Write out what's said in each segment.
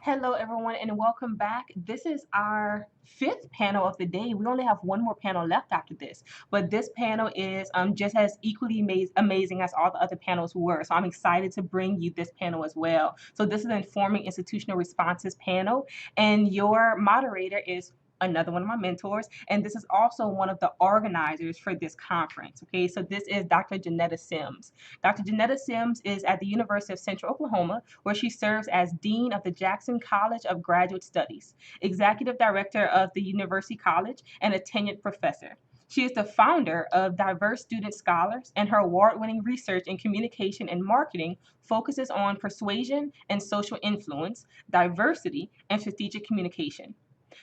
Hello, everyone, and welcome back. This is our fifth panel of the day. We only have one more panel left after this, but this panel is just as equally amazing as all the other panels were. So I'm excited to bring you this panel as well. So this is the Informing Institutional Responses panel, and your moderator is another one of my mentors, and this is also one of the organizers for this conference. Okay, so this is Dr. Janetta Sims. Dr. Janetta Sims is at the University of Central Oklahoma, where she serves as Dean of the Jackson College of Graduate Studies, Executive Director of the University College, and a tenured professor. She is the founder of Diverse Student Scholars, and her award-winning research in communication and marketing focuses on persuasion and social influence, diversity, and strategic communication.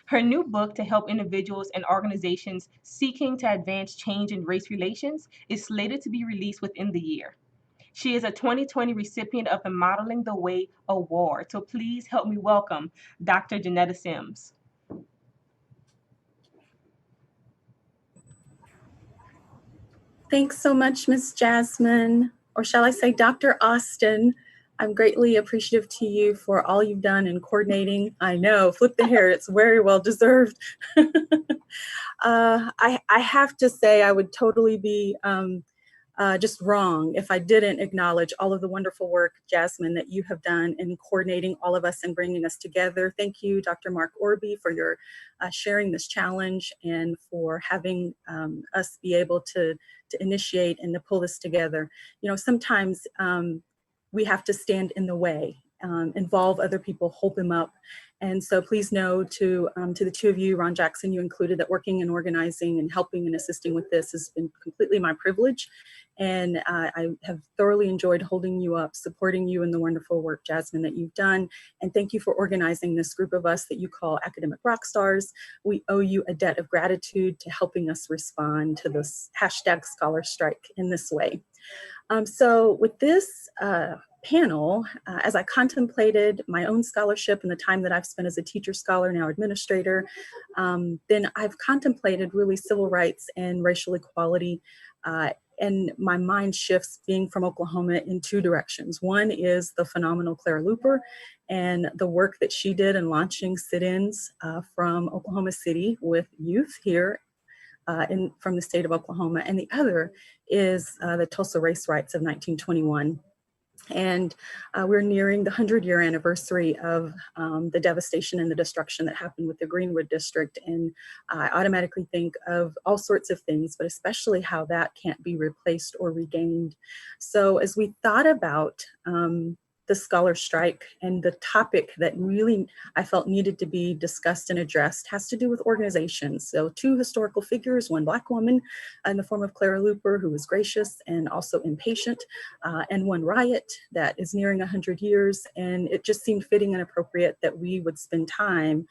Her new book to help individuals and organizations seeking to advance change in race relations is slated to be released within the year. She is a 2020 recipient of the Modeling the Way Award. So please help me welcome Dr. Janetta Sims. Thanks so much, Ms. Jasmine, or shall I say Dr. Austin. I'm greatly appreciative to you for all you've done in coordinating. I know, flip the hair, it's very well deserved. I have to say I would totally be just wrong if I didn't acknowledge all of the wonderful work, Jasmine, that you have done in coordinating all of us and bringing us together. Thank you, Dr. Mark Orby, for your sharing this challenge and for having us be able to initiate and to pull this together. You know, sometimes we have to stand in the way, involve other people, hold them up. And so please know to the two of you, Ron Jackson, you included, that working and organizing and helping and assisting with this has been completely my privilege. And I have thoroughly enjoyed holding you up, supporting you in the wonderful work, Jasmine, that you've done. And thank you for organizing this group of us that you call academic rock stars. We owe you a debt of gratitude to helping us respond to this hashtag scholar strike in this way. So with this panel, as I contemplated my own scholarship and the time that I've spent as a teacher scholar, now administrator, then I've contemplated really civil rights and racial equality. And my mind shifts, being from Oklahoma, in two directions. One is the phenomenal Clara Luper and the work that she did in launching sit-ins from Oklahoma City with youth here from the state of Oklahoma. And the other is the Tulsa Race Riots of 1921. And we're nearing the 100-year anniversary of the devastation and the destruction that happened with the Greenwood District. And I automatically think of all sorts of things, but especially how that can't be replaced or regained. So as we thought about the scholar strike, and the topic that really I felt needed to be discussed and addressed has to do with organizations. So two historical figures, one Black woman in the form of Clara Luper, who was gracious and also impatient, and one riot that is nearing 100 years. And it just seemed fitting and appropriate that we would spend time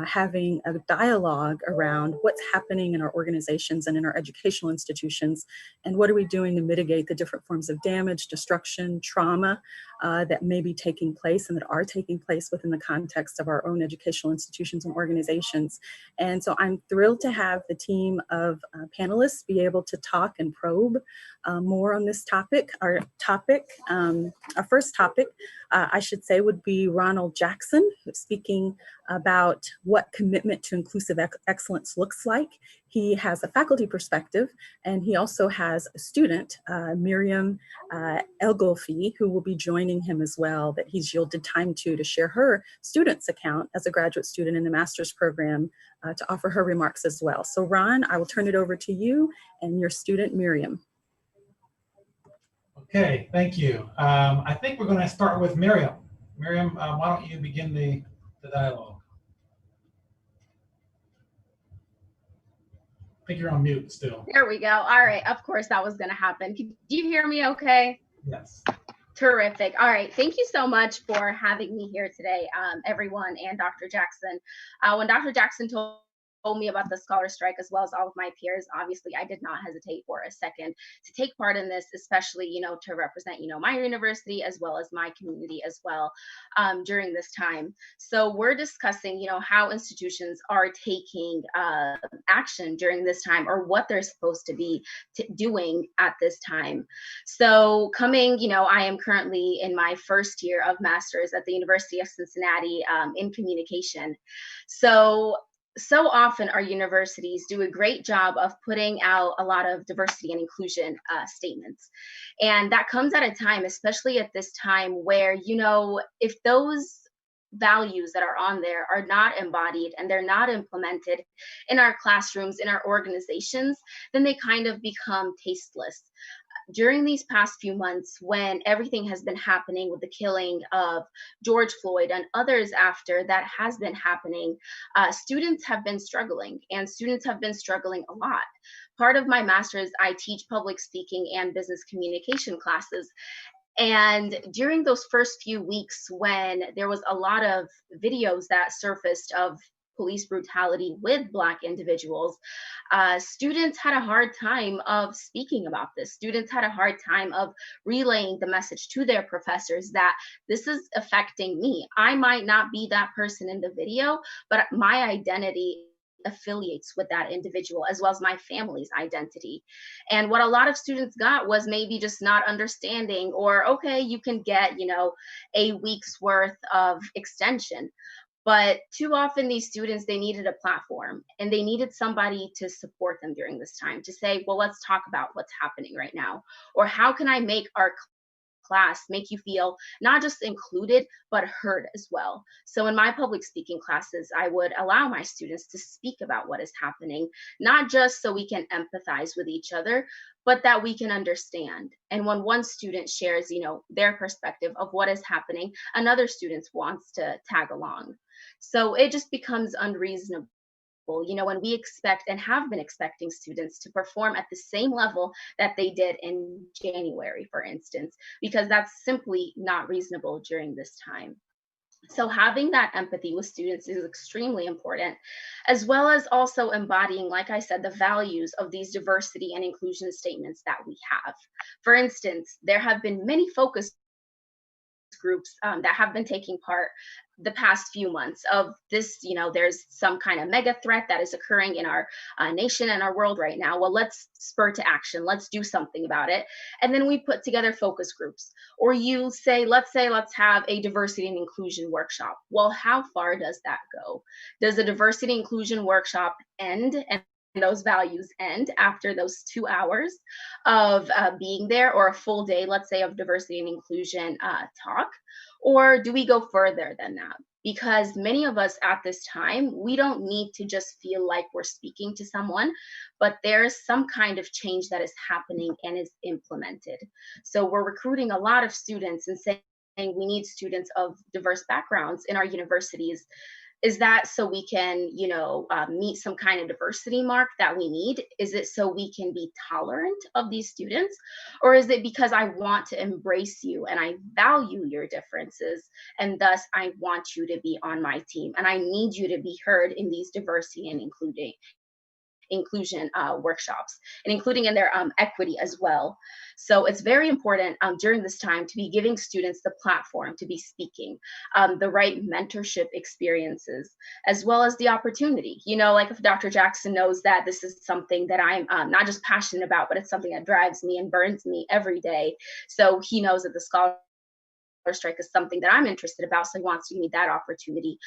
having a dialogue around what's happening in our organizations and in our educational institutions, and what are we doing to mitigate the different forms of damage, destruction, trauma that may be taking place and that are taking place within the context of our own educational institutions and organizations. And so I'm thrilled to have the team of panelists be able to talk and probe more on this topic. Our first topic, I should say, would be Ronald Jackson, speaking about what commitment to inclusive excellence looks like. He has a faculty perspective, and he also has a student, Miriam Elgolfi, who will be joining him as well, that he's yielded time to share her student's account as a graduate student in the master's program to offer her remarks as well. So Ron, I will turn it over to you and your student, Miriam. Okay, thank you. I think we're going to start with Miriam. Miriam, why don't you begin the dialogue? I think you're on mute still. There we go. All right. Of course, that was going to happen. Do you hear me okay? Yes. Terrific. All right. Thank you so much for having me here today, everyone, and Dr. Jackson. When Dr. Jackson told me about the scholar strike, as well as all of my peers, obviously I did not hesitate for a second to take part in this, especially, to represent, my university as well as my community as well during this time. So we're discussing, how institutions are taking action during this time, or what they're supposed to be doing at this time. So I am currently in my first year of master's at the University of Cincinnati in communication. So often our universities do a great job of putting out a lot of diversity and inclusion statements. And that comes at a time, especially at this time, where, if those values that are on there are not embodied and they're not implemented in our classrooms, in our organizations, then they kind of become tasteless. During these past few months, when everything has been happening with the killing of George Floyd and others after that has been happening, students have been struggling, and students have been struggling a lot. Part of my master's, I teach public speaking and business communication classes. And during those first few weeks, when there was a lot of videos that surfaced of police brutality with Black individuals, students had a hard time of speaking about this. Students had a hard time of relaying the message to their professors that this is affecting me. I might not be that person in the video, but my identity affiliates with that individual, as well as my family's identity. And what a lot of students got was maybe just not understanding, or, okay, you can get, a week's worth of extension. But too often these students, they needed a platform, and they needed somebody to support them during this time, to say, well, let's talk about what's happening right now, or how can I make our class make you feel not just included, but heard as well. So in my public speaking classes, I would allow my students to speak about what is happening, not just so we can empathize with each other, but that we can understand. And when one student shares, their perspective of what is happening, another student wants to tag along. So it just becomes unreasonable, when we expect and have been expecting students to perform at the same level that they did in January, for instance, because that's simply not reasonable during this time. So having that empathy with students is extremely important, as well as also embodying, like I said, the values of these diversity and inclusion statements that we have. For instance, there have been many focus groups that have been taking part the past few months of this, there's some kind of mega threat that is occurring in our nation and our world right now. Well, let's spur to action. Let's do something about it. And then we put together focus groups. Or you say, let's have a diversity and inclusion workshop. Well, how far does that go? Does the diversity and inclusion workshop end and those values end after those 2 hours of being there, or a full day, let's say, of diversity and inclusion talk? Or do we go further than that? Because many of us at this time, we don't need to just feel like we're speaking to someone, but there's some kind of change that is happening and is implemented. So we're recruiting a lot of students and saying we need students of diverse backgrounds in our universities. Is that so we can, meet some kind of diversity mark that we need? Is it so we can be tolerant of these students? Or is it because I want to embrace you and I value your differences, and thus I want you to be on my team, and I need you to be heard in these diversity and inclusion workshops, and including in their equity as well. So it's very important during this time to be giving students the platform to be speaking, the right mentorship experiences, as well as the opportunity. Like if Dr. Jackson knows that this is something that I'm not just passionate about, but it's something that drives me and burns me every day. So he knows that the scholar strike is something that I'm interested about, so he wants to give me that opportunity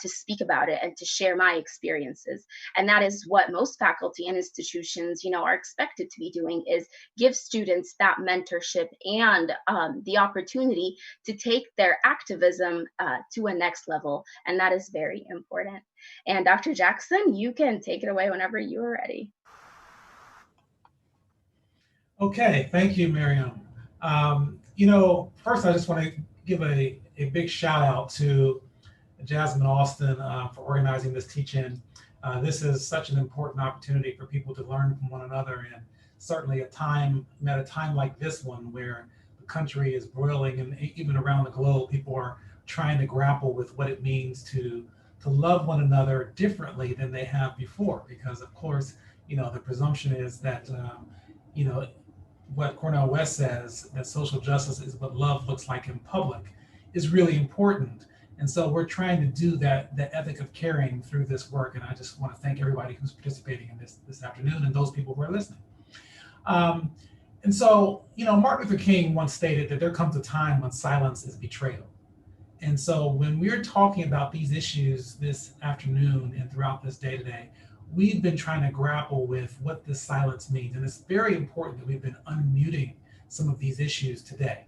to speak about it and to share my experiences. And that is what most faculty and institutions, are expected to be doing, is give students that mentorship and the opportunity to take their activism to a next level. And that is very important. And Dr. Jackson, you can take it away whenever you are ready. Okay, thank you, Miriam. First I just want to give a big shout out to Jasmine Austin for organizing this teach-in. This is such an important opportunity for people to learn from one another, and certainly at a time like this one, where the country is boiling, and even around the globe, people are trying to grapple with what it means to to love one another differently than they have before. Because of course, the presumption is that, what Cornel West says, that social justice is what love looks like in public, is really important. And so we're trying to do that, the ethic of caring through this work. And I just want to thank everybody who's participating in this afternoon and those people who are listening. And so, Martin Luther King once stated that there comes a time when silence is betrayal. And so when we're talking about these issues this afternoon and throughout this day today, we've been trying to grapple with what this silence means. And it's very important that we've been unmuting some of these issues today.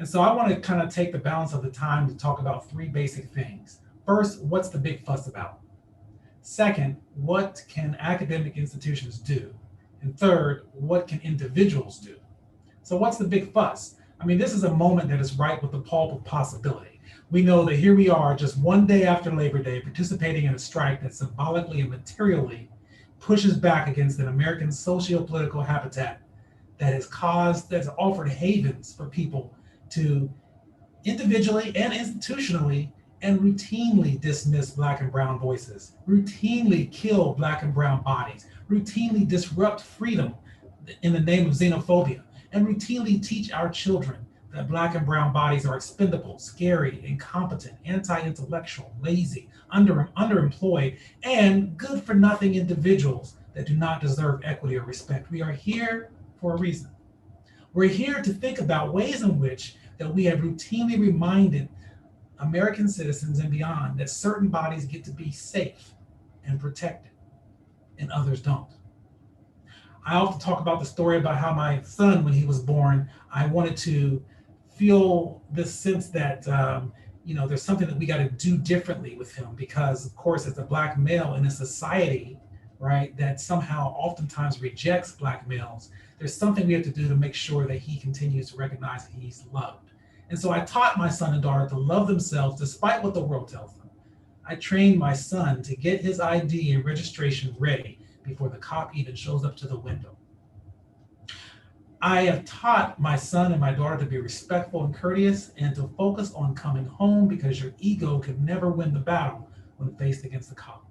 And so I want to kind of take the balance of the time to talk about three basic things. First, what's the big fuss about? Second, what can academic institutions do? And third, what can individuals do? So what's the big fuss? I mean, this is a moment that is ripe with the pulp of possibility. We know that here we are just one day after Labor Day, participating in a strike that symbolically and materially pushes back against an American socio-political habitat that has offered havens for people to individually and institutionally and routinely dismiss Black and brown voices, routinely kill Black and brown bodies, routinely disrupt freedom in the name of xenophobia, and routinely teach our children that Black and brown bodies are expendable, scary, incompetent, anti-intellectual, lazy, underemployed, and good-for-nothing individuals that do not deserve equity or respect. We are here for a reason. We're here to think about ways in which that we have routinely reminded American citizens and beyond that certain bodies get to be safe and protected and others don't. I often talk about the story about how my son, when he was born, I wanted to feel this sense that, there's something that we got to do differently with him because, of course, as a Black male in a society, right, that somehow oftentimes rejects Black males, there's something we have to do to make sure that he continues to recognize that he's loved. And so I taught my son and daughter to love themselves despite what the world tells them. I trained my son to get his ID and registration ready before the cop even shows up to the window. I have taught my son and my daughter to be respectful and courteous and to focus on coming home because your ego can never win the battle when faced against the cop.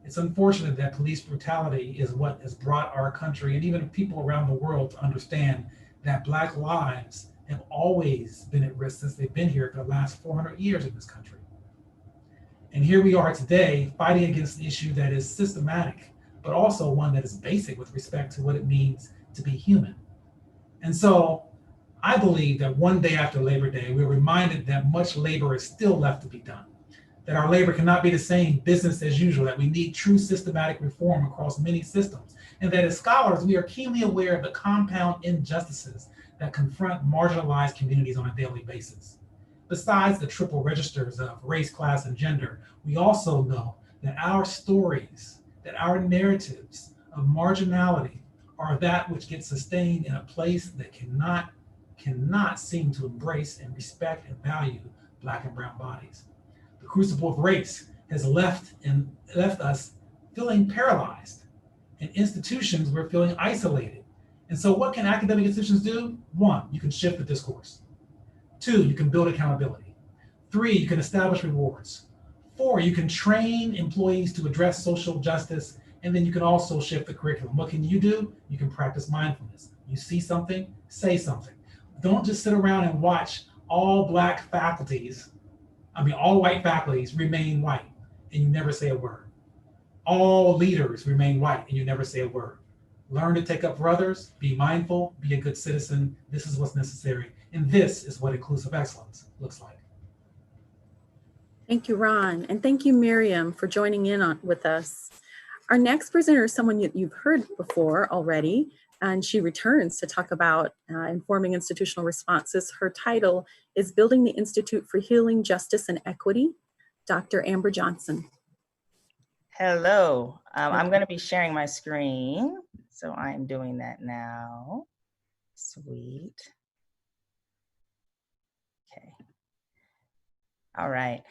It's unfortunate that police brutality is what has brought our country and even people around the world to understand that Black lives have always been at risk since they've been here for the last 400 years in this country. And here we are today fighting against an issue that is systematic, but also one that is basic with respect to what it means to be human. And so I believe that one day after Labor Day, we're reminded that much labor is still left to be done, that our labor cannot be the same business as usual, that we need true systematic reform across many systems, and that as scholars, we are keenly aware of the compound injustices that confront marginalized communities on a daily basis. Besides the triple registers of race, class, and gender, we also know that our stories, that our narratives of marginality are that which gets sustained in a place that cannot seem to embrace and respect and value Black and brown bodies. The crucible of race has left us feeling paralyzed. In institutions, we're feeling isolated. And so what can academic institutions do? 1, you can shift the discourse. 2, you can build accountability. 3, you can establish rewards. 4, you can train employees to address social justice, and then you can also shift the curriculum. What can you do? You can practice mindfulness. You see something, say something. Don't just sit around and watch all white faculties remain white and you never say a word. All leaders remain white and you never say a word. Learn to take up for others, be mindful, be a good citizen. This is what's necessary. And this is what inclusive excellence looks like. Thank you, Ron. And thank you, Miriam, for joining in with us. Our next presenter is someone you've heard before already, and she returns to talk about informing institutional responses. Her title is Building the Institute for Healing, Justice, and Equity, Dr. Amber Johnson. Hello, I'm going to be sharing my screen. So I'm doing that now. Sweet. Okay. All right.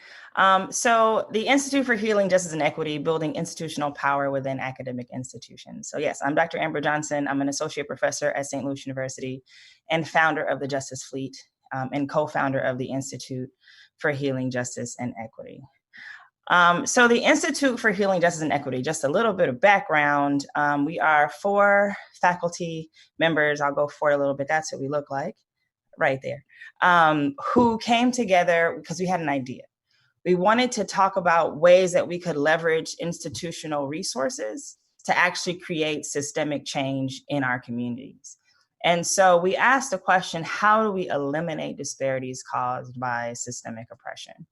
So the Institute for Healing, Justice, and Equity, Building Institutional Power Within Academic Institutions. So yes, I'm Dr. Amber Johnson. I'm an associate professor at St. Louis University and founder of the Justice Fleet and co-founder of the Institute for Healing, Justice, and Equity. So the Institute for Healing, Justice, and Equity, just a little bit of background. We are 4 faculty members. I'll go forward a little bit. That's what we look like right there, who came together because we had an idea. We wanted to talk about ways that we could leverage institutional resources to actually create systemic change in our communities. And so we asked the question, how do we eliminate disparities caused by systemic oppression?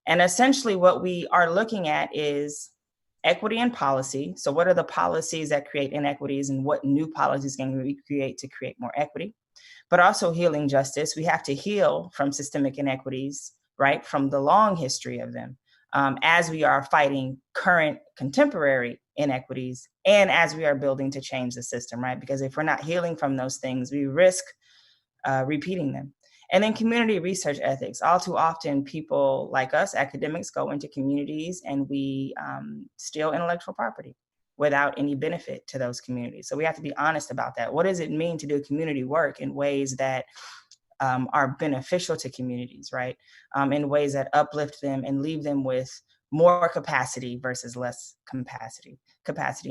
And essentially what we are looking at is equity and policy. So what are the policies that create inequities, and what new policies can we create to create more equity? But also healing justice. We have to heal from systemic inequities, right, from the long history of them, as we are fighting current contemporary inequities, and as we are building to change the system, right? Because if we're not healing from those things, we risk repeating them. And then community research ethics. All too often, people like us, academics, go into communities and we steal intellectual property without any benefit to those communities. So we have to be honest about that. What does it mean to do community work in ways that are beneficial to communities, right? In ways that uplift them and leave them with more capacity versus less capacity.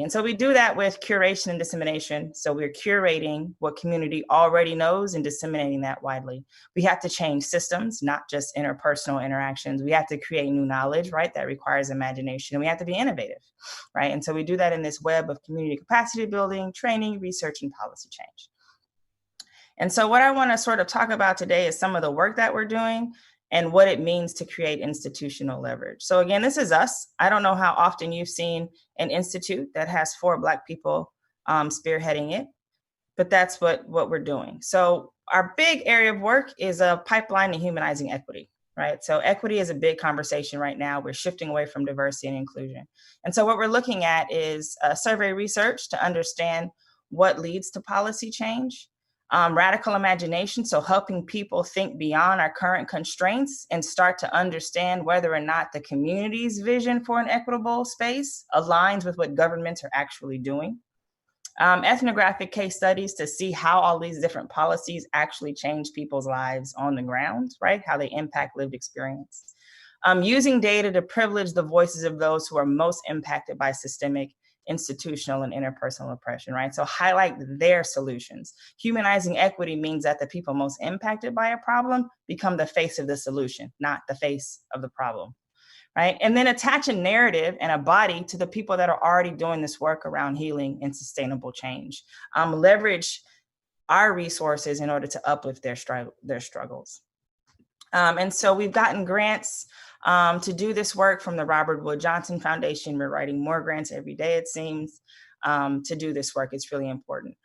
And so we do that with curation and dissemination. So we're curating what community already knows and disseminating that widely. We have to change systems, not just interpersonal interactions. We have to create new knowledge, right? That requires imagination. And we have to be innovative, right? And so we do that in this web of community capacity building, training, research, and policy change. And so what I want to sort of talk about today is some of the work that we're doing and what it means to create institutional leverage. So again, this is us. I don't know how often you've seen an institute that has 4 Black people spearheading it, but that's what we're doing. So our big area of work is a pipeline to humanizing equity, right? So equity is a big conversation right now. We're shifting away from diversity and inclusion. And so what we're looking at is survey research to understand what leads to policy change. Radical imagination, so helping people think beyond our current constraints and start to understand whether or not the community's vision for an equitable space aligns with what governments are actually doing. Ethnographic case studies to see how all these different policies actually change people's lives on the ground, right? How they impact lived experience. Using data to privilege the voices of those who are most impacted by systemic, institutional, and interpersonal oppression, right? So highlight their solutions. Humanizing equity means that the people most impacted by a problem become the face of the solution, not the face of the problem, right? And then attach a narrative and a body to the people that are already doing this work around healing and sustainable change. Leverage our resources in order to uplift their struggles. And so we've gotten grants to do this work from the Robert Wood Johnson Foundation. We're writing more grants every day, it seems, to do this work. It's really important.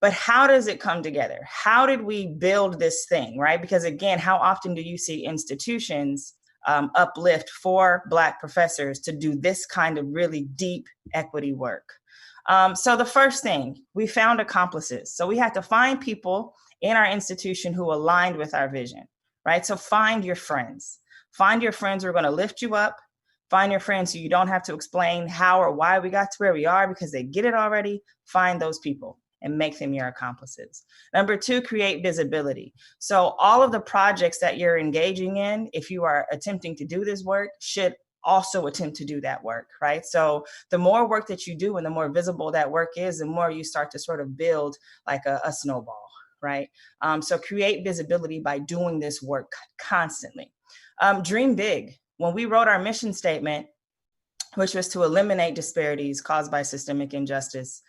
But how does it come together? How did we build this thing, right? Because again, how often do you see institutions uplift 4 Black professors to do this kind of really deep equity work? So the first thing, we found accomplices. So we had to find people in our institution who aligned with our vision, right? So find your friends. Find your friends who are going to lift you up. Find your friends who you don't have to explain how or why we got to where we are because they get it already. Find those people and make them your accomplices. Number 2, create visibility. So all of the projects that you're engaging in, if you are attempting to do this work, should also attempt to do that work, right? So the more work that you do and the more visible that work is, the more you start to sort of build like a snowball, right? So create visibility by doing this work constantly. Dream big. When we wrote our mission statement, which was to eliminate disparities caused by systemic injustice,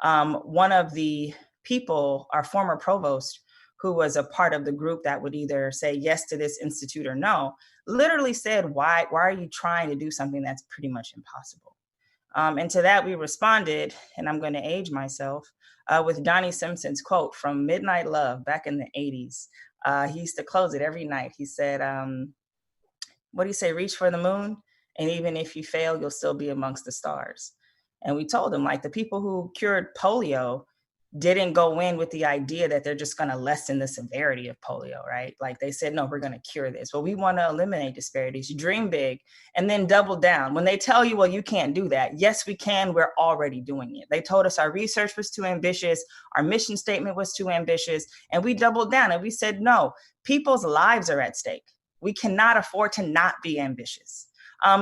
one of the people, our former provost, who was a part of the group that would either say yes to this institute or no, literally said, why are you trying to do something that's pretty much impossible? And to that we responded, and I'm going to age myself, with Donnie Simpson's quote from Midnight Love back in the 80s. He used to close it every night. He said, what do you say, reach for the moon? And even if you fail, you'll still be amongst the stars. And we told him, like, the people who cured polio didn't go in with the idea that they're just going to lessen the severity of polio, right? Like they said, no, we're going to cure this. Well, we want to eliminate disparities. You dream big and then double down. When they tell you, well, you can't do that. Yes, we can. We're already doing it. They told us our research was too ambitious. Our mission statement was too ambitious. And we doubled down and we said, no, people's lives are at stake. We cannot afford to not be ambitious.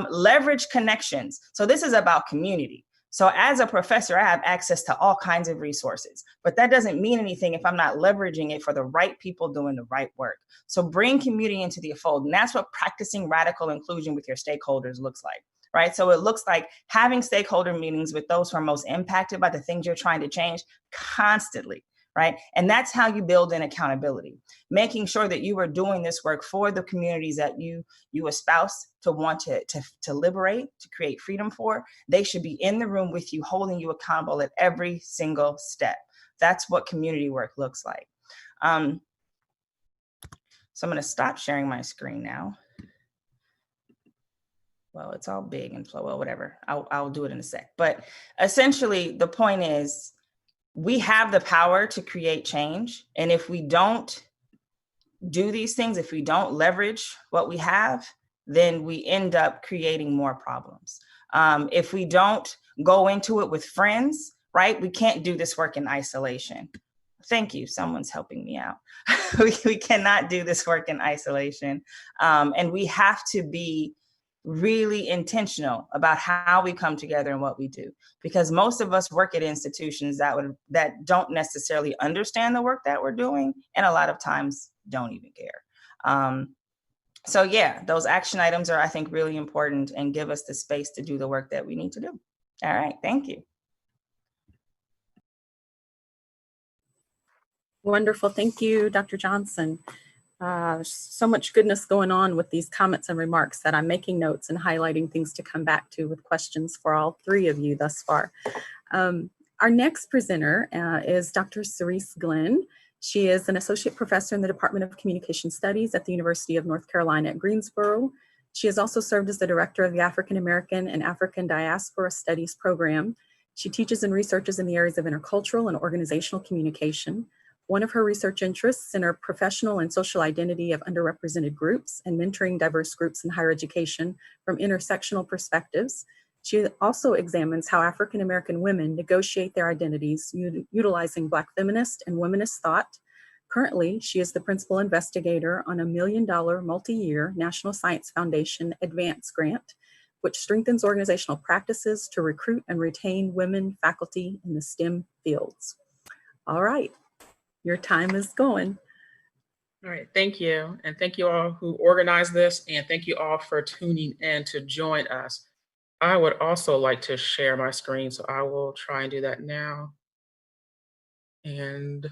Leverage connections. So this is about community. So as a professor, I have access to all kinds of resources, but that doesn't mean anything if I'm not leveraging it for the right people doing the right work. So bring community into the fold. And that's what practicing radical inclusion with your stakeholders looks like, right? So it looks like having stakeholder meetings with those who are most impacted by the things you're trying to change constantly, right? And that's how you build in accountability, making sure that you are doing this work for the communities that you espouse to want to liberate, to create freedom for. They should be in the room with you, holding you accountable at every single step. That's what community work looks like. So I'm going to stop sharing my screen now. Well, it's all big and slow, well, whatever. I'll do it in a sec. But essentially, the point is, we have the power to create change. And if we don't do these things, if we don't leverage what we have, then we end up creating more problems. If we don't go into it with friends, right? We can't do this work in isolation. Thank you. Someone's helping me out. We cannot do this work in isolation. And we have to be really intentional about how we come together and what we do, because most of us work at institutions that don't necessarily understand the work that we're doing, and a lot of times don't even care. So yeah, those action items are, I think, really important and give us the space to do the work that we need to do. All right, thank you. Wonderful. Thank you, Dr. Johnson. So much goodness going on with these comments and remarks that I'm making notes and highlighting things to come back to with questions for all three of you thus far. Our next presenter is Dr. Cerise Glenn. She is an associate professor in the Department of Communication Studies at the University of North Carolina at Greensboro. She has also served as the director of the African American and African Diaspora Studies program. She teaches and researches in the areas of intercultural and organizational communication. One of her research interests in her professional and social identity of underrepresented groups and mentoring diverse groups in higher education from intersectional perspectives. She also examines how African American women negotiate their identities utilizing Black feminist and womanist thought. Currently, she is the principal investigator on a $1 million multi-year National Science Foundation Advance Grant, which strengthens organizational practices to recruit and retain women faculty in the STEM fields. All right. Your time is going. All right, thank you. And thank you all who organized this, and thank you all for tuning in to join us. I would also like to share my screen, so I will try and do that now. And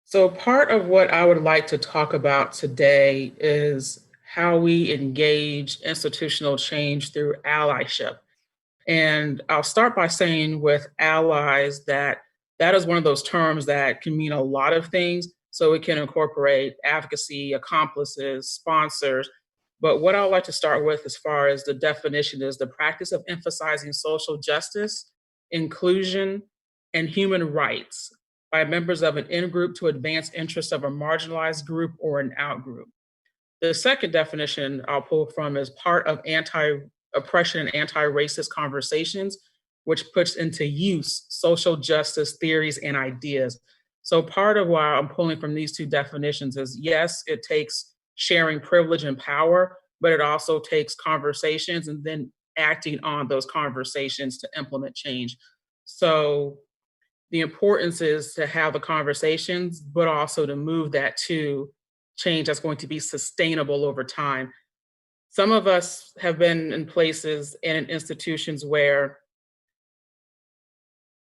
so part of what I would like to talk about today is how we engage institutional change through allyship. And I'll start by saying with allies that is one of those terms that can mean a lot of things. So it can incorporate advocacy, accomplices, sponsors. But what I'd like to start with as far as the definition is the practice of emphasizing social justice, inclusion, and human rights by members of an in-group to advance interests of a marginalized group or an out-group. The second definition I'll pull from is part of anti-oppression and anti-racist conversations, which puts into use social justice theories and ideas. So part of why I'm pulling from these two definitions is, yes, it takes sharing privilege and power, but it also takes conversations and then acting on those conversations to implement change. So the importance is to have the conversations, but also to move that to change that's going to be sustainable over time. Some of us have been in places and in institutions where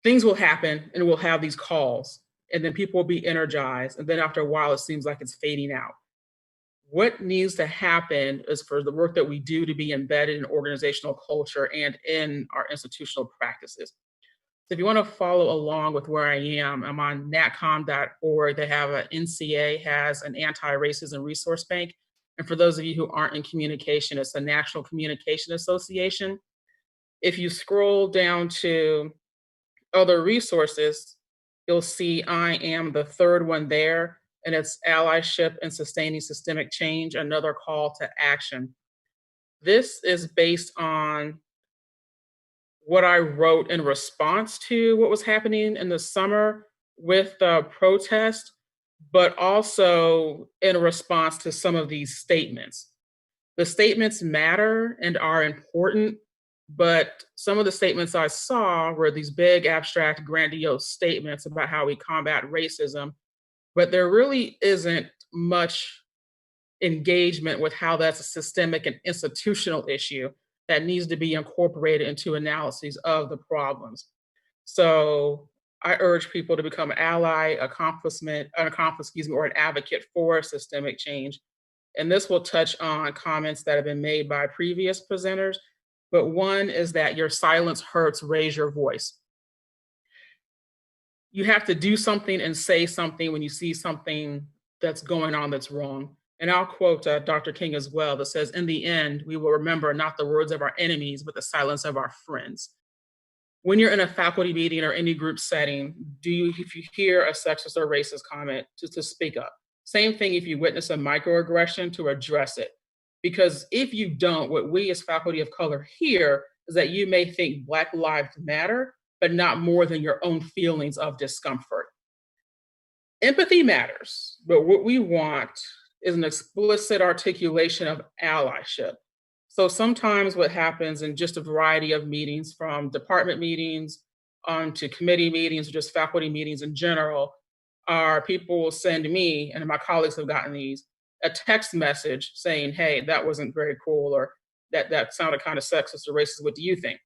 things will happen and we'll have these calls, and then people will be energized, and then after a while it seems like it's fading out. What needs to happen is for the work that we do to be embedded in organizational culture and in our institutional practices. So if you want to follow along with where I am, I'm on natcom.org. They have NCA has an anti-racism resource bank. And for those of you who aren't in communication, it's the National Communication Association. If you scroll down to other resources, you'll see I am the third one there, and it's allyship and sustaining systemic change, another call to action. This is based on what I wrote in response to what was happening in the summer with the protest, but also in response to some of these statements. The statements matter and are important, but some of the statements I saw were these big, abstract, grandiose statements about how we combat racism, but there really isn't much engagement with how that's a systemic and institutional issue that needs to be incorporated into analyses of the problems. So I urge people to become an ally, or an advocate for systemic change. And this will touch on comments that have been made by previous presenters. But one is that your silence hurts, raise your voice. You have to do something and say something when you see something that's going on that's wrong. And I'll quote Dr. King as well, that says, "In the end, we will remember not the words of our enemies, but the silence of our friends." When you're in a faculty meeting or any group setting, if you hear a sexist or racist comment, to speak up. Same thing if you witness a microaggression, to address it. Because if you don't, what we as faculty of color hear is that you may think Black lives matter, but not more than your own feelings of discomfort. Empathy matters, but what we want is an explicit articulation of allyship. So sometimes what happens in just a variety of meetings, from department meetings to committee meetings, or just faculty meetings in general, are people will send me, and my colleagues have gotten these, a text message saying, "Hey, that wasn't very cool," or that sounded kind of sexist or racist. What do you think?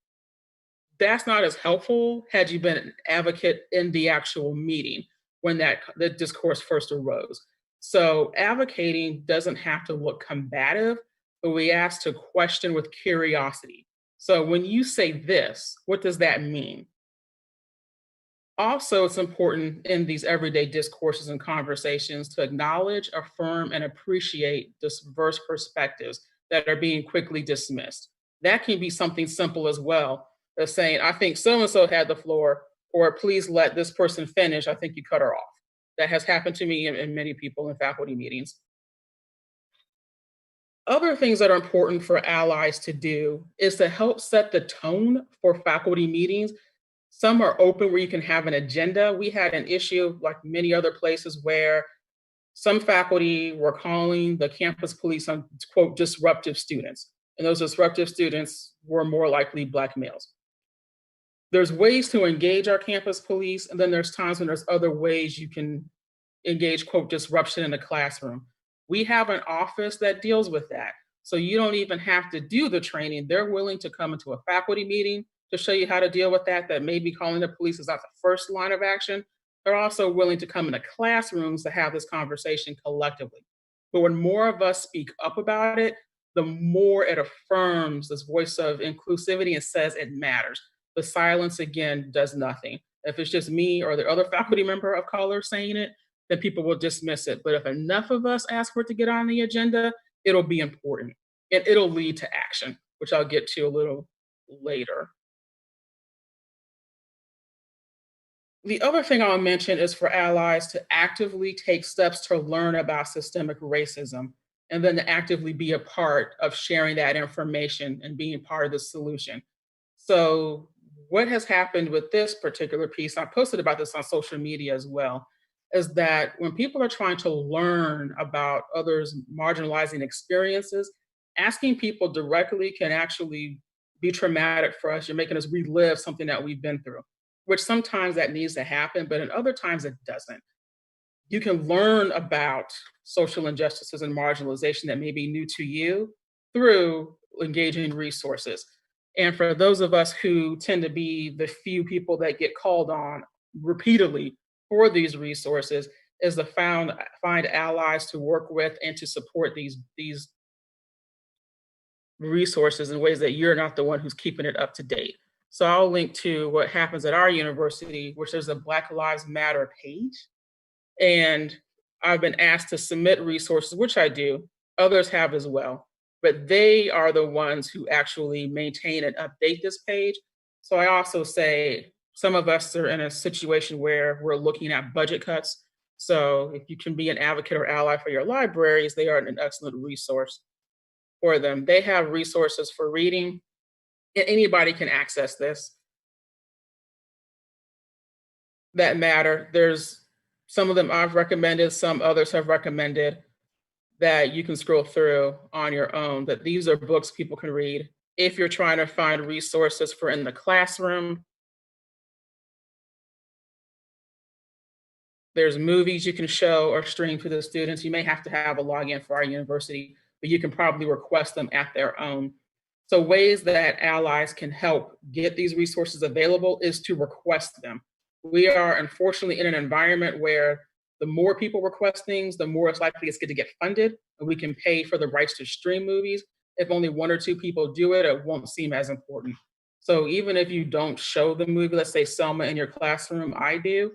That's not as helpful had you been an advocate in the actual meeting when the discourse first arose. So advocating doesn't have to look combative, but we ask to question with curiosity. So when you say this, what does that mean? Also, it's important in these everyday discourses and conversations to acknowledge, affirm, and appreciate diverse perspectives that are being quickly dismissed. That can be something simple as well, as saying, "I think so-and-so had the floor," or "Please let this person finish, I think you cut her off." That has happened to me and many people in faculty meetings. Other things that are important for allies to do is to help set the tone for faculty meetings. Some are open where you can have an agenda. We had an issue, like many other places, where some faculty were calling the campus police on, quote, disruptive students. And those disruptive students were more likely Black males. There's ways to engage our campus police, and then there's times when there's other ways you can engage, quote, disruption in the classroom. We have an office that deals with that. So you don't even have to do the training. They're willing to come into a faculty meeting to show you how to deal with that. That maybe calling the police is not the first line of action. They're also willing to come into classrooms to have this conversation collectively. But when more of us speak up about it, the more it affirms this voice of inclusivity and says it matters. The silence, again, does nothing. If it's just me or the other faculty member of color saying it, then people will dismiss it. But if enough of us ask for it to get on the agenda, it'll be important and it'll lead to action, which I'll get to a little later. The other thing I'll mention is for allies to actively take steps to learn about systemic racism, and then to actively be a part of sharing that information and being part of the solution. So what has happened with this particular piece, I posted about this on social media as well, is that when people are trying to learn about others' marginalizing experiences, asking people directly can actually be traumatic for us. You're making us relive something that we've been through, which sometimes that needs to happen, but in other times it doesn't. You can learn about social injustices and marginalization that may be new to you through engaging resources. And for those of us who tend to be the few people that get called on repeatedly for these resources, is to find allies to work with and to support these resources in ways that you're not the one who's keeping it up to date. So I'll link to what happens at our university, which there's a Black Lives Matter page. And I've been asked to submit resources, which I do. Others have as well. But they are the ones who actually maintain and update this page. So I also say some of us are in a situation where we're looking at budget cuts. So if you can be an advocate or ally for your libraries, they are an excellent resource. for them. They have resources for reading, and anybody can access this that matter. There's some of them I've recommended, some others have recommended that you can scroll through on your own, that these are books people can read. If you're trying to find resources for in the classroom, there's movies you can show or stream to the students. You may have to have a login for our university, but you can probably request them at their own. So ways that allies can help get these resources available is to request them. We are unfortunately in an environment where the more people request things, the more it's likely it's going to get funded, and we can pay for the rights to stream movies. If only 1 or 2 people do it, it won't seem as important. So even if you don't show the movie, let's say Selma in your classroom, I do,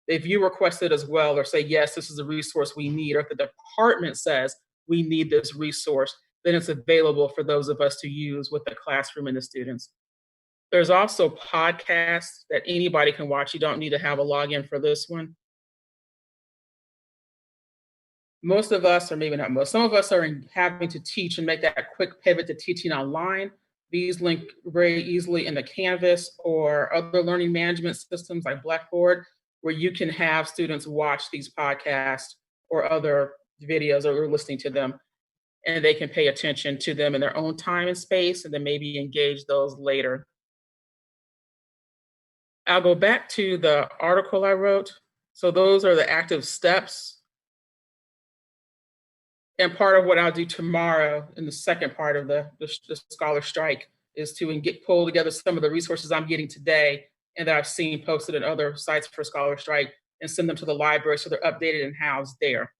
if you request it as well, or say, yes, this is a resource we need, or if the department says we need this resource, then it's available for those of us to use with the classroom and the students. There's also podcasts that anybody can watch. You don't need to have a login for this one. Most of us, or maybe not most, some of us are having to teach and make that quick pivot to teaching online. These link very easily into Canvas or other learning management systems like Blackboard, where you can have students watch these podcasts or other videos or listening to them, and they can pay attention to them in their own time and space, and then maybe engage those later. I'll go back to the article I wrote. So those are the active steps. And part of what I'll do tomorrow in the second part of the Scholar Strike is to pull together some of the resources I'm getting today and that I've seen posted in other sites for Scholar Strike and send them to the library so they're updated and housed there.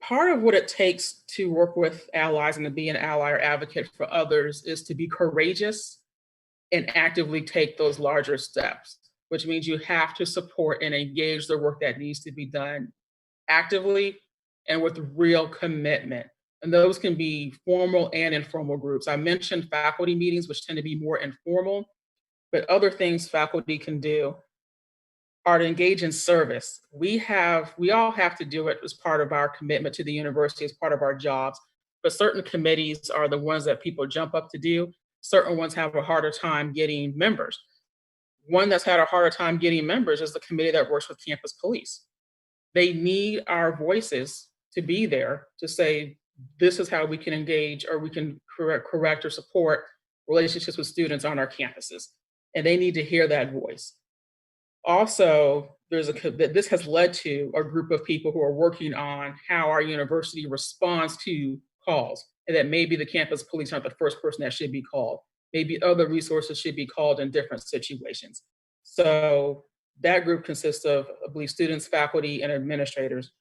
Part of what it takes to work with allies and to be an ally or advocate for others is to be courageous and actively take those larger steps, which means you have to support and engage the work that needs to be done actively and with real commitment. And those can be formal and informal groups. I mentioned faculty meetings, which tend to be more informal, but other things faculty can do are to engage in service. We all have to do it as part of our commitment to the university, as part of our jobs, but certain committees are the ones that people jump up to do. Certain ones have a harder time getting members. One that's had a harder time getting members is the committee that works with campus police. They need our voices to be there to say, this is how we can engage or we can correct or support relationships with students on our campuses. And they need to hear that voice. Also, this has led to a group of people who are working on how our university responds to calls, and that maybe the campus police aren't the first person that should be called. Maybe other resources should be called in different situations. So that group consists of, I believe, students, faculty, and administrators.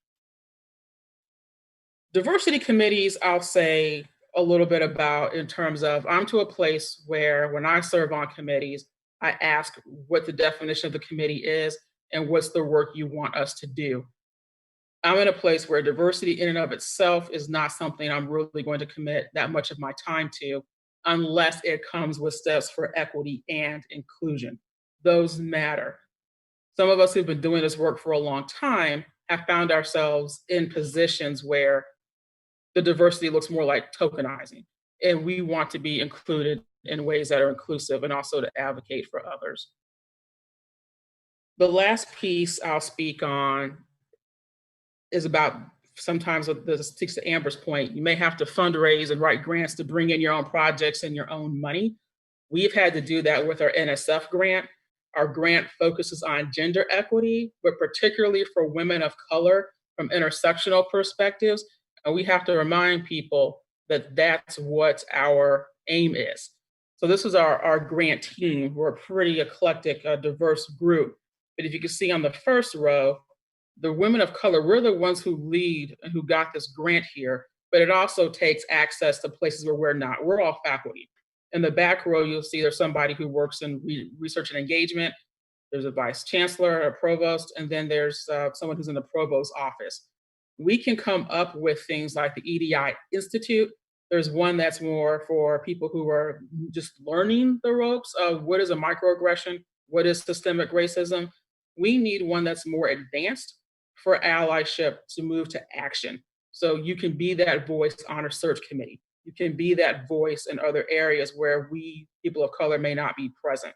Diversity committees, I'll say a little bit about in terms of, I'm to a place where when I serve on committees, I ask what the definition of the committee is and what's the work you want us to do. I'm in a place where diversity in and of itself is not something I'm really going to commit that much of my time to unless it comes with steps for equity and inclusion. Those matter. Some of us who've been doing this work for a long time have found ourselves in positions where the diversity looks more like tokenizing, and we want to be included in ways that are inclusive and also to advocate for others. The last piece I'll speak on is about, sometimes this speaks to Amber's point, you may have to fundraise and write grants to bring in your own projects and your own money. We've had to do that with our NSF grant. Our grant focuses on gender equity, but particularly for women of color from intersectional perspectives. And we have to remind people that that's what our aim is. So this is our grant team. We're a pretty eclectic, diverse group. But if you can see on the first row, the women of color, we're the ones who lead and who got this grant here, but it also takes access to places where we're not. We're all faculty. In the back row, you'll see there's somebody who works in research and engagement. There's a vice chancellor, a provost, and then there's someone who's in the provost's office. We can come up with things like the EDI Institute. There's one that's more for people who are just learning the ropes of what is a microaggression, what is systemic racism. We need one that's more advanced for allyship to move to action. So you can be that voice on a search committee. You can be that voice in other areas where we, people of color, may not be present.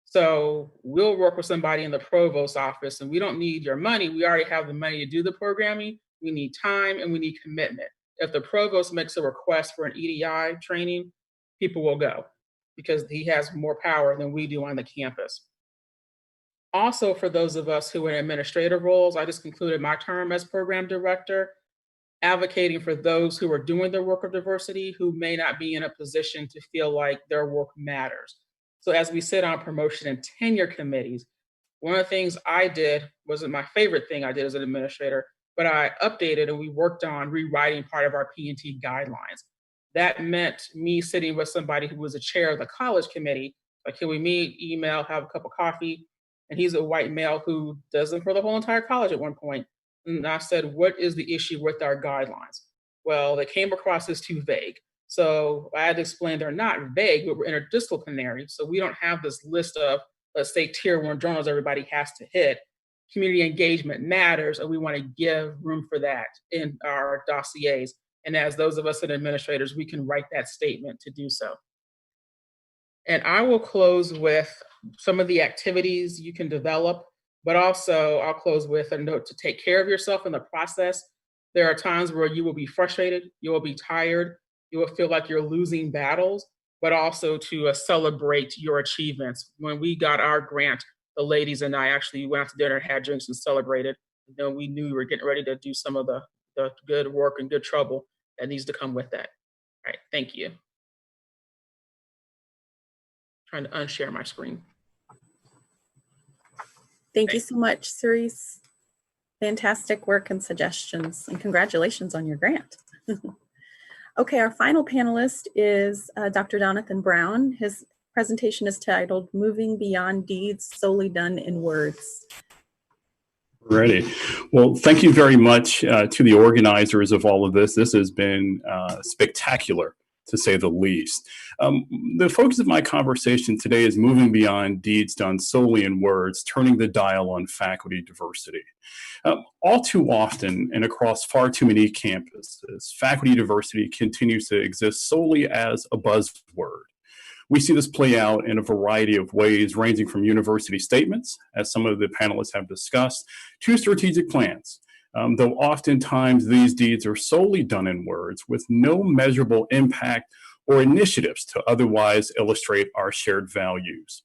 So we'll work with somebody in the provost office, and we don't need your money. We already have the money to do the programming. We need time and we need commitment. If the provost makes a request for an EDI training, people will go because he has more power than we do on the campus. Also, for those of us who are in administrative roles, I just concluded my term as program director, advocating for those who are doing the work of diversity who may not be in a position to feel like their work matters. So as we sit on promotion and tenure committees, one of the things I did wasn't my favorite thing I did as an administrator, but I updated and we worked on rewriting part of our P&T guidelines. That meant me sitting with somebody who was the chair of the college committee, like, can we meet, email, have a cup of coffee? And he's a white male who does them for the whole entire college at one point. And I said, what is the issue with our guidelines? Well, they came across as too vague. So I had to explain they're not vague, but we're interdisciplinary. So we don't have this list of, let's say, tier 1 journals everybody has to hit. Community engagement matters, and we want to give room for that in our dossiers. And as those of us that are administrators, we can write that statement to do so. And I will close with some of the activities you can develop, but also I'll close with a note to take care of yourself in the process. There are times where you will be frustrated, you will be tired, you will feel like you're losing battles, but also to celebrate your achievements. When we got our grant, the ladies and I actually went out to dinner, had drinks, and celebrated. You know, we knew we were getting ready to do some of the good work and good trouble that needs to come with that. All right, thank you. Trying to unshare my screen. Thank you so much, Cerise. Fantastic work and suggestions, and congratulations on your grant. Okay, our final panelist is Dr. Jonathan Brown. His presentation is titled Moving Beyond Deeds Solely Done in Words. Ready. Well, thank you very much to the organizers of all of this. This has been spectacular, to say the least. The focus of my conversation today is moving beyond deeds done solely in words, turning the dial on faculty diversity. All too often and across far too many campuses, faculty diversity continues to exist solely as a buzzword. We see this play out in a variety of ways, ranging from university statements, as some of the panelists have discussed, to strategic plans. Though oftentimes these deeds are solely done in words with no measurable impact or initiatives to otherwise illustrate our shared values.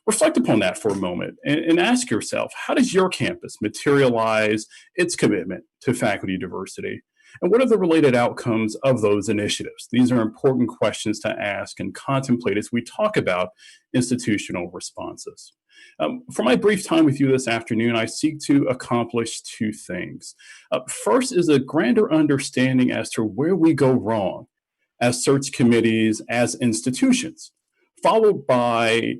Reflect upon that for a moment and ask yourself, how does your campus materialize its commitment to faculty diversity? And what are the related outcomes of those initiatives? These are important questions to ask and contemplate as we talk about institutional responses. For my brief time with you this afternoon, I seek to accomplish two things. First is a grander understanding as to where we go wrong as search committees, as institutions, followed by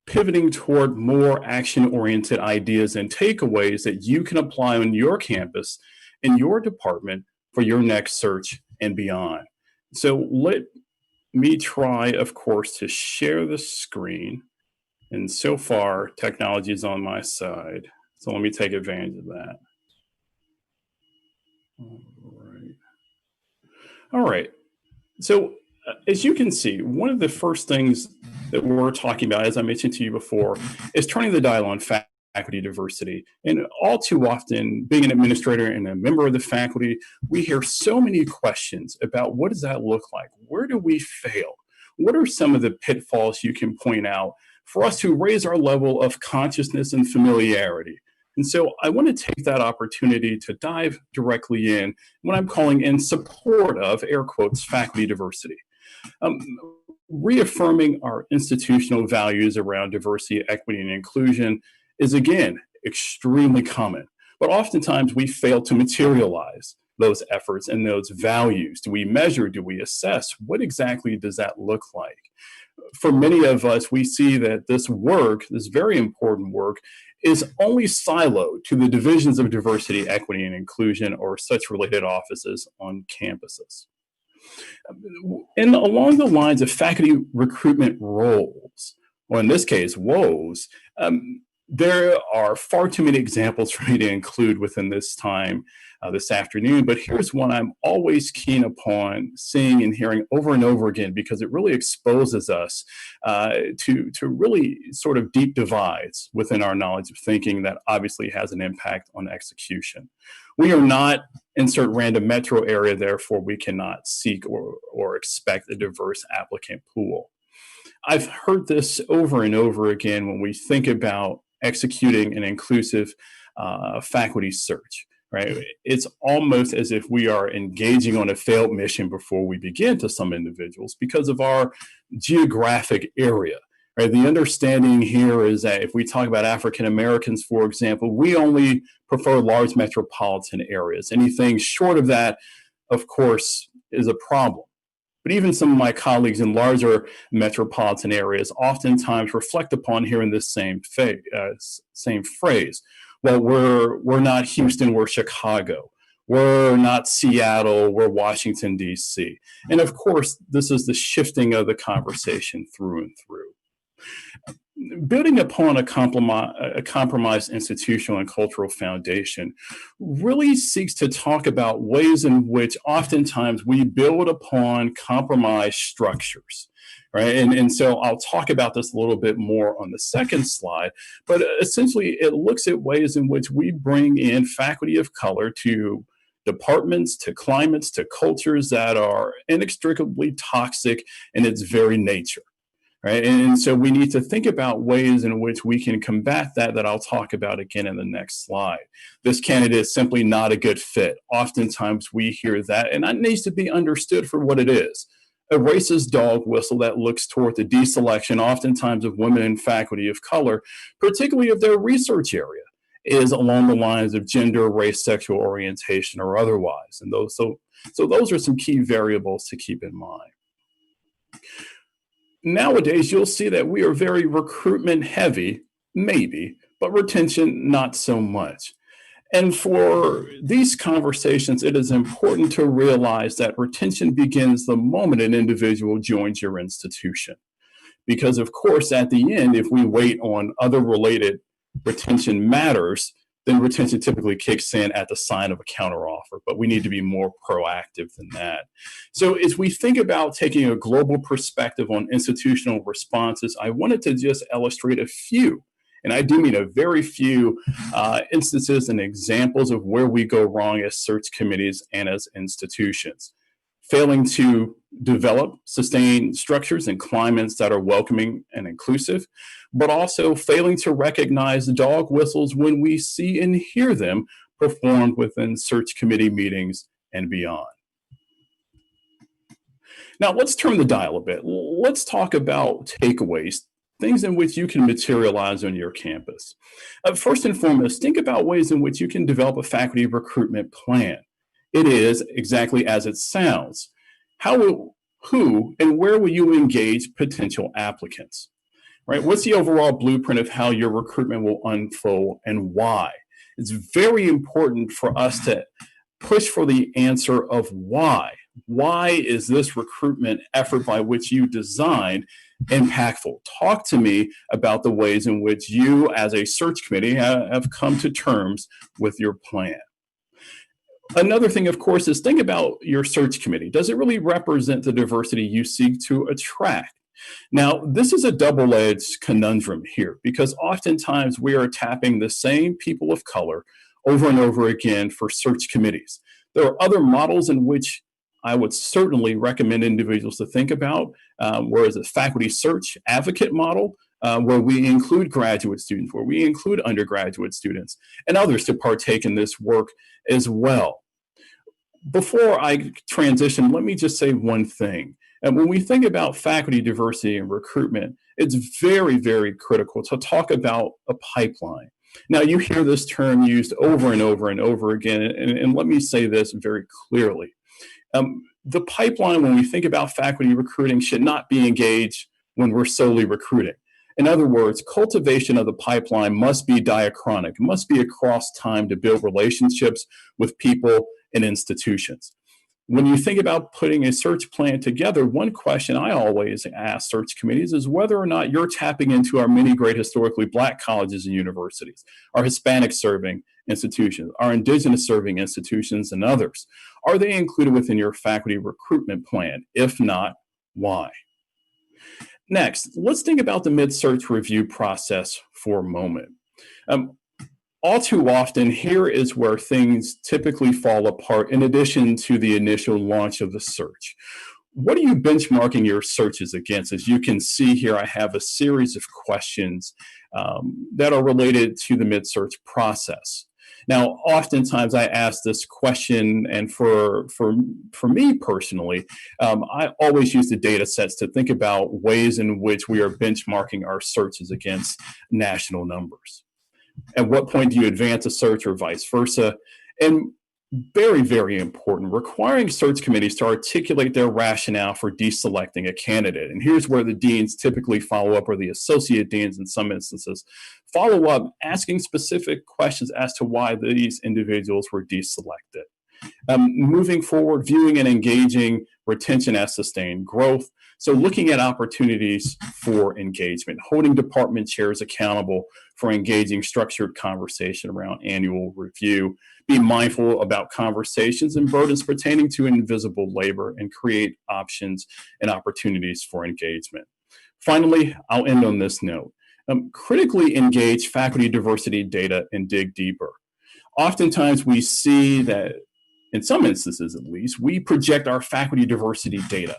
pivoting toward more action-oriented ideas and takeaways that you can apply on your campus, in your department, for your next search and beyond. So let me try, of course, to share the screen. And so far, technology is on my side. So let me take advantage of that. All right. So as you can see, one of the first things that we're talking about, as I mentioned to you before, is turning the dial on faculty diversity. And all too often, being an administrator and a member of the faculty, we hear so many questions about what does that look like? Where do we fail? What are some of the pitfalls you can point out for us to raise our level of consciousness and familiarity? And so I want to take that opportunity to dive directly in what I'm calling in support of, air quotes, faculty diversity. Reaffirming our institutional values around diversity, equity, and inclusion is, again, extremely common. But oftentimes we fail to materialize those efforts and those values. Do we measure? Do we assess? What exactly does that look like? For many of us, we see that this work, this very important work, is only siloed to the divisions of diversity, equity, and inclusion, or such related offices on campuses. And along the lines of faculty recruitment roles, or in this case, woes, There are far too many examples for me to include within this time this afternoon, but here's one I'm always keen upon seeing and hearing over and over again, because it really exposes us to really sort of deep divides within our knowledge of thinking that obviously has an impact on execution. We are not insert random metro area, therefore we cannot seek or expect a diverse applicant pool. I've heard this over and over again when we think about executing an inclusive faculty search, right? It's almost as if we are engaging on a failed mission before we begin to some individuals because of our geographic area, right? The understanding here is that if we talk about African Americans, for example, we only prefer large metropolitan areas. Anything short of that, of course, is a problem. But even some of my colleagues in larger metropolitan areas oftentimes reflect upon hearing this same phrase. Well, we're not Houston, we're Chicago. We're not Seattle, we're Washington, D.C. And of course, this is the shifting of the conversation through and through. Building upon a compromised institutional and cultural foundation really seeks to talk about ways in which oftentimes we build upon compromised structures, right? And so I'll talk about this a little bit more on the second slide, but essentially it looks at ways in which we bring in faculty of color to departments, to climates, to cultures that are inextricably toxic in its very nature. Right. And so we need to think about ways in which we can combat that I'll talk about again in the next slide. This candidate is simply not a good fit. Oftentimes we hear that, and that needs to be understood for what it is. A racist dog whistle that looks toward the deselection, oftentimes of women and faculty of color, particularly of their research area, is along the lines of gender, race, sexual orientation, or otherwise. And so those are some key variables to keep in mind. Nowadays, you'll see that we are very recruitment heavy, maybe, but retention not so much. And for these conversations, it is important to realize that retention begins the moment an individual joins your institution. Because of course, at the end, if we wait on other related retention matters, then retention typically kicks in at the sign of a counteroffer, but we need to be more proactive than that. So as we think about taking a global perspective on institutional responses, I wanted to just illustrate a few, and I do mean a very few instances and examples of where we go wrong as search committees and as institutions. Failing to develop, sustain structures and climates that are welcoming and inclusive, but also failing to recognize dog whistles when we see and hear them performed within search committee meetings and beyond. Now let's turn the dial a bit. Let's talk about takeaways, things in which you can materialize on your campus. First and foremost, think about ways in which you can develop a faculty recruitment plan. It is exactly as it sounds. Who and where will you engage potential applicants? Right? What's the overall blueprint of how your recruitment will unfold and why? It's very important for us to push for the answer of why. Why is this recruitment effort by which you designed impactful? Talk to me about the ways in which you as a search committee have come to terms with your plan. Another thing, of course, is think about your search committee. Does it really represent the diversity you seek to attract? Now, this is a double-edged conundrum here because oftentimes we are tapping the same people of color over and over again for search committees. There are other models in which I would certainly recommend individuals to think about, whereas a faculty search advocate model, where we include graduate students, where we include undergraduate students, and others to partake in this work as well. Before I transition, let me just say one thing. And when we think about faculty diversity and recruitment, it's very, very critical to talk about a pipeline. Now, you hear this term used over and over and over again, and let me say this very clearly. The pipeline, when we think about faculty recruiting, should not be engaged when we're solely recruiting. In other words, cultivation of the pipeline must be diachronic, must be across time to build relationships with people and institutions. When you think about putting a search plan together, one question I always ask search committees is whether or not you're tapping into our many great historically Black colleges and universities, our Hispanic serving institutions, our Indigenous serving institutions, and others. Are they included within your faculty recruitment plan? If not, why? Next, let's think about the mid-search review process for a moment. All too often, here is where things typically fall apart in addition to the initial launch of the search. What are you benchmarking your searches against? As you can see here, I have a series of questions that are related to the mid-search process. Now, oftentimes I ask this question, and for me personally, I always use the data sets to think about ways in which we are benchmarking our searches against national numbers. At what point do you advance a search or vice versa? And very, very important, requiring search committees to articulate their rationale for deselecting a candidate. And here's where the deans typically follow up, or the associate deans in some instances, follow up asking specific questions as to why these individuals were deselected. Moving forward, viewing and engaging retention as sustained growth. So looking at opportunities for engagement, holding department chairs accountable for engaging structured conversation around annual review, be mindful about conversations and burdens pertaining to invisible labor, and create options and opportunities for engagement. Finally, I'll end on this note. Critically engage faculty diversity data and dig deeper. Oftentimes we see that, in some instances at least, we project our faculty diversity data.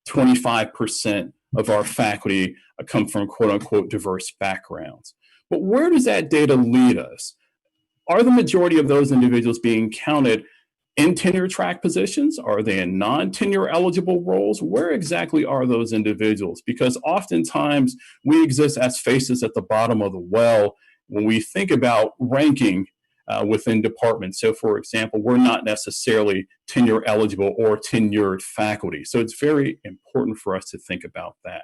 25% of our faculty come from quote unquote diverse backgrounds. But where does that data lead us? Are the majority of those individuals being counted in tenure track positions? Are they in non-tenure eligible roles? Where exactly are those individuals? Because oftentimes we exist as faces at the bottom of the well when we think about ranking within departments. So for example, we're not necessarily tenure eligible or tenured faculty. So it's very important for us to think about that.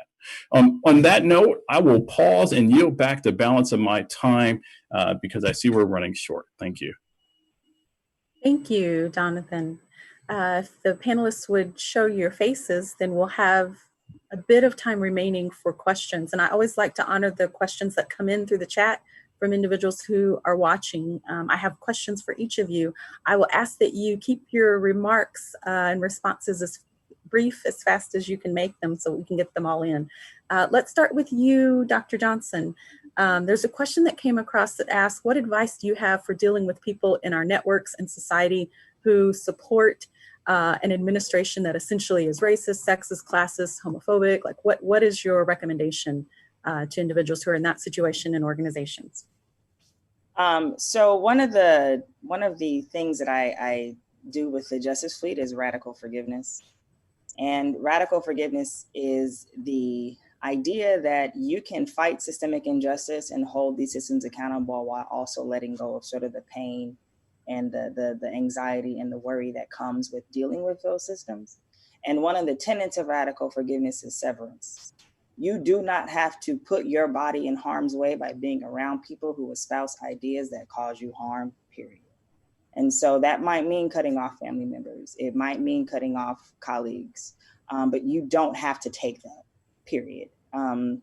On that note, I will pause and yield back the balance of my time because I see we're running short. Thank you. Thank you, Jonathan. If the panelists would show your faces, then we'll have a bit of time remaining for questions. And I always like to honor the questions that come in through the chat from individuals who are watching. I have questions for each of you. I will ask that you keep your remarks and responses as brief, as fast as you can make them so we can get them all in. Let's start with you, Dr. Johnson. There's a question that came across that asks, what advice do you have for dealing with people in our networks and society who support an administration that essentially is racist, sexist, classist, homophobic? Like what is your recommendation to individuals who are in that situation in organizations? So one of the things that I do with the Justice Fleet is radical forgiveness. And radical forgiveness is the idea that you can fight systemic injustice and hold these systems accountable while also letting go of sort of the pain and the anxiety and the worry that comes with dealing with those systems. And one of the tenets of radical forgiveness is severance. You do not have to put your body in harm's way by being around people who espouse ideas that cause you harm, period. And so that might mean cutting off family members. It might mean cutting off colleagues, but you don't have to take that, period. And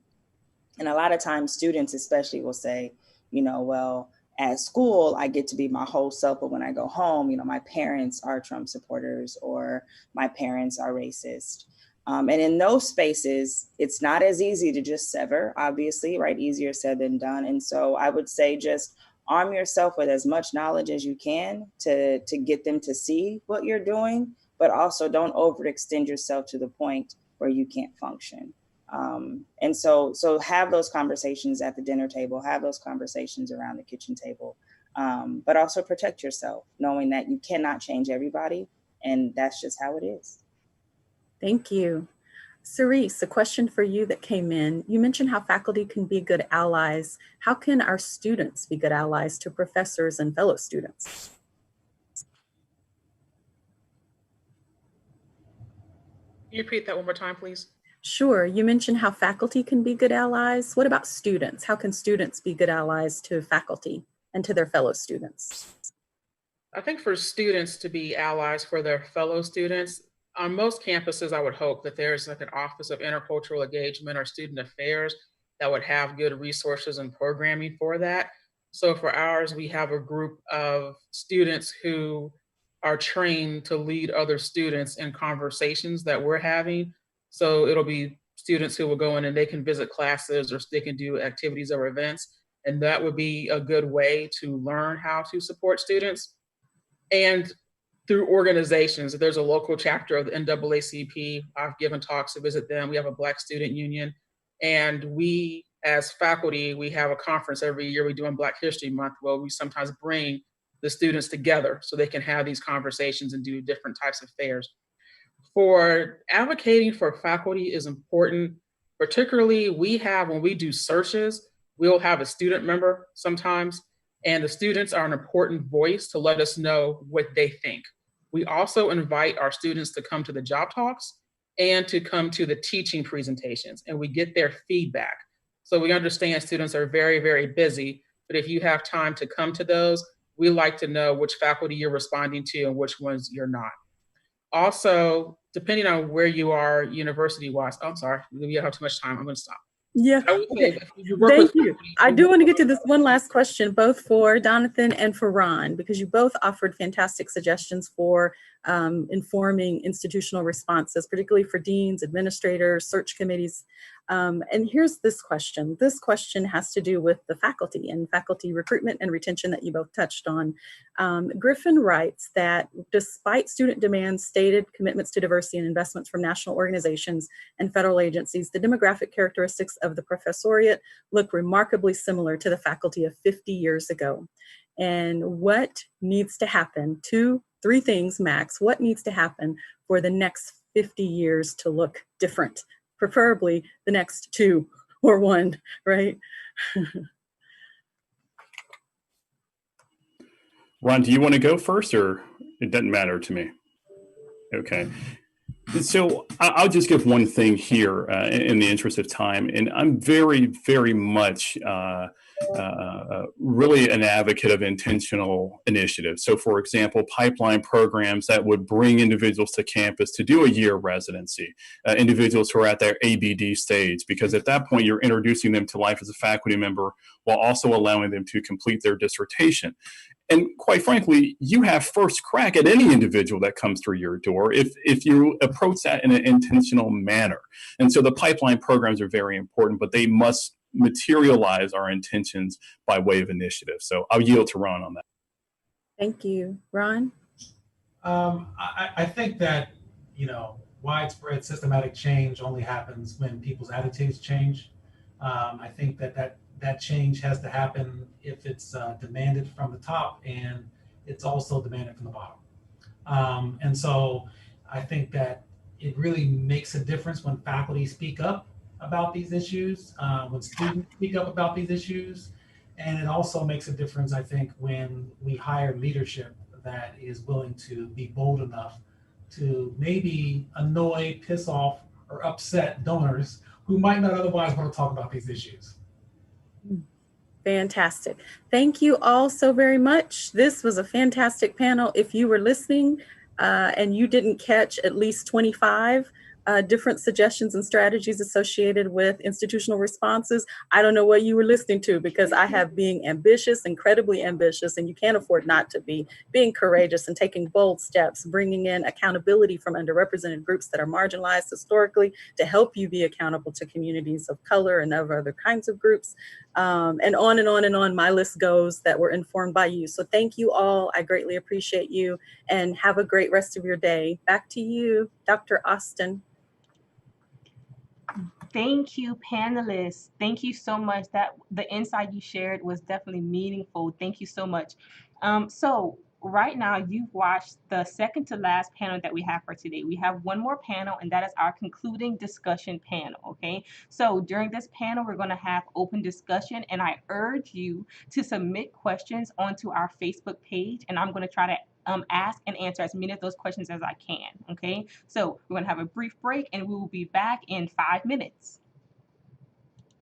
a lot of times students especially will say, well, at school, I get to be my whole self, but when I go home, my parents are Trump supporters or my parents are racist. And in those spaces, it's not as easy to just sever, obviously, right? Easier said than done. And so I would say just arm yourself with as much knowledge as you can to get them to see what you're doing, but also don't overextend yourself to the point where you can't function. And so have those conversations at the dinner table, have those conversations around the kitchen table, but also protect yourself, knowing that you cannot change everybody, and that's just how it is. Thank you. Cerise, a question for you that came in. You mentioned how faculty can be good allies. How can our students be good allies to professors and fellow students? Can you repeat that one more time, please? Sure. You mentioned how faculty can be good allies. What about students? How can students be good allies to faculty and to their fellow students? I think for students to be allies for their fellow students, on most campuses, I would hope that there's like an Office of Intercultural Engagement or Student Affairs that would have good resources and programming for that. So for ours, we have a group of students who are trained to lead other students in conversations that we're having. So it'll be students who will go in and they can visit classes or they can do activities or events. And that would be a good way to learn how to support students. And through organizations, there's a local chapter of the NAACP. I've given talks to visit them. We have a Black Student Union. And we, as faculty, we have a conference every year we do on Black History Month where we sometimes bring the students together so they can have these conversations and do different types of fairs. For advocating for faculty is important, particularly when we do searches, we'll have a student member sometimes, and the students are an important voice to let us know what they think. We also invite our students to come to the job talks and to come to the teaching presentations, and we get their feedback. So we understand students are very, very busy, but if you have time to come to those, we like to know which faculty you're responding to and which ones you're not. Also, depending on where you are university-wise, I'm sorry, we don't have too much time, I'm gonna stop. Yeah. I would say Okay. that you work Thank with you. faculty I who- do want to get to this one last question, both for Jonathan and for Ron, because you both offered fantastic suggestions for informing institutional responses, particularly for deans, administrators, search committees. And here's this question. This question has to do with the faculty and faculty recruitment and retention that you both touched on. Griffin writes that despite student demands, stated commitments to diversity and investments from national organizations and federal agencies, the demographic characteristics of the professoriate look remarkably similar to the faculty of 50 years ago. And what needs to happen? 2, 3 things max. What needs to happen for the next 50 years to look different? Preferably the next 2 or 1, right? Ron, do you want to go first, or it doesn't matter to me? Okay. So I'll just give one thing here in the interest of time, and I'm very, very much really an advocate of intentional initiatives. So, for example, pipeline programs that would bring individuals to campus to do a year residency, individuals who are at their ABD stage, because at that point you're introducing them to life as a faculty member while also allowing them to complete their dissertation. And quite frankly, you have first crack at any individual that comes through your door if you approach that in an intentional manner. And so the pipeline programs are very important, but they must materialize our intentions by way of initiative. So I'll yield to Ron on that. Thank you. Ron? I think that, widespread systematic change only happens when people's attitudes change. I think that change has to happen if it's demanded from the top and it's also demanded from the bottom. And so I think that it really makes a difference when faculty speak up about these issues, when students speak up about these issues. And it also makes a difference, I think, when we hire leadership that is willing to be bold enough to maybe annoy, piss off, or upset donors who might not otherwise want to talk about these issues. Fantastic. Thank you all so very much. This was a fantastic panel. If you were listening and you didn't catch at least 25 different suggestions and strategies associated with institutional responses, I don't know what you were listening to, because I have being ambitious, incredibly ambitious, and you can't afford not to be, being courageous and taking bold steps, bringing in accountability from underrepresented groups that are marginalized historically to help you be accountable to communities of color and of other kinds of groups. And on and on and on, my list goes, that were informed by you. So thank you all. I greatly appreciate you, and have a great rest of your day. Back to you, Dr. Austin. Thank you, panelists. Thank you so much. That the insight you shared was definitely meaningful. Thank you so much. So right now you've watched the second to last panel that we have for today. We have one more panel, and that is our concluding discussion panel. Okay. So during this panel, we're going to have open discussion, and I urge you to submit questions onto our Facebook page, and I'm going to try to ask and answer as many of those questions as I can. Okay, so we're going to have a brief break, and we will be back in 5 minutes.